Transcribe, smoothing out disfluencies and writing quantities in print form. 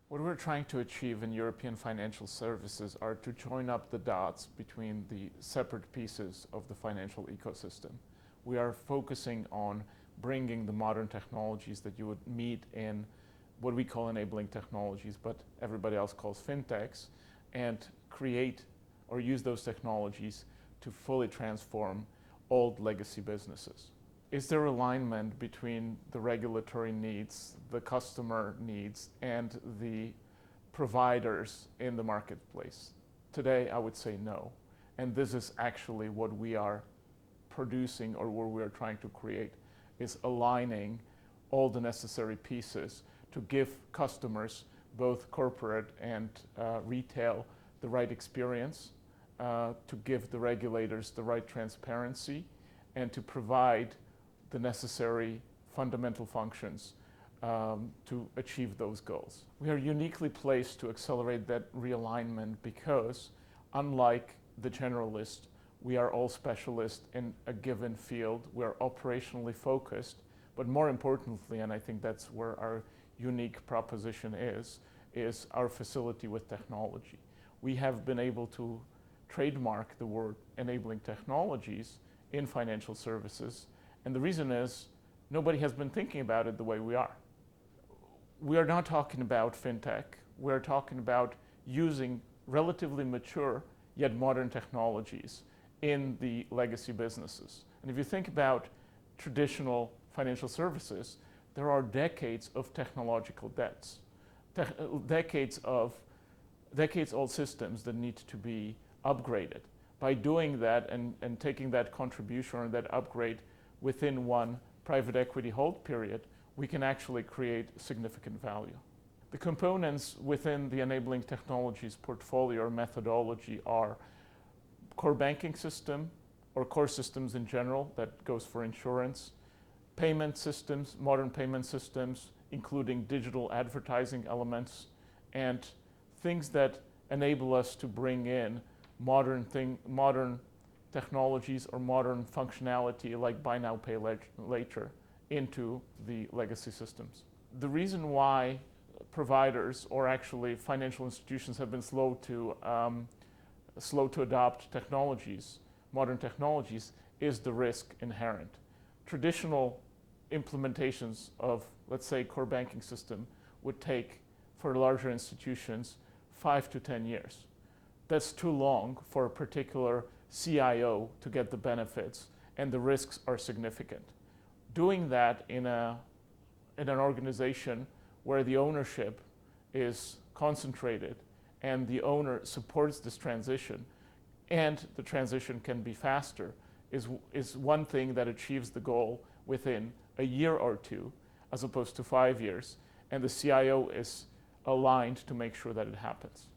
What we're trying to achieve in European financial services are to join up the dots between the separate pieces of the financial ecosystem. We are focusing on bringing the modern technologies that you would meet in what we call enabling technologies, but everybody else calls fintechs, and create or use those technologies to fully transform old legacy businesses. Is there alignment between the regulatory needs, the customer needs, and the providers in the marketplace? Today, I would say no. And this is actually what we are producing, or what we are trying to create, is aligning all the necessary pieces to give customers, both corporate and retail, the right experience, to give the regulators the right transparency, and to provide the necessary fundamental functions to achieve those goals. We are uniquely placed to accelerate that realignment because, unlike the generalist, we are all specialists in a given field. We are operationally focused, but more importantly, and I think that's where our unique proposition is our facility with technology. We have been able to trademark the word enabling technologies in financial services, and the reason is nobody has been thinking about it the way we are. We are not talking about fintech. We're talking about using relatively mature yet modern technologies in the legacy businesses. And if you think about traditional financial services, there are decades of technological debts, decades-old systems that need to be upgraded. By doing that and taking that contribution or that upgrade within one private equity hold period, we can actually create significant value. The components within the enabling technologies portfolio or methodology are core banking system, or core systems in general, that goes for insurance, payment systems, modern payment systems, including digital advertising elements, and things that enable us to bring in modern technologies or modern functionality like buy now, pay later into the legacy systems. The reason why providers, or actually financial institutions, have been slow to adopt technologies, modern technologies, is the risk inherent. Traditional implementations of, let's say, core banking system would take, for larger institutions, 5 to 10 years. That's too long for a particular CIO to get the benefits, and the risks are significant. Doing that in an organization where the ownership is concentrated and the owner supports this transition, and the transition can be faster, is one thing that achieves the goal within a year or two, as opposed to 5 years, and the CIO is aligned to make sure that it happens.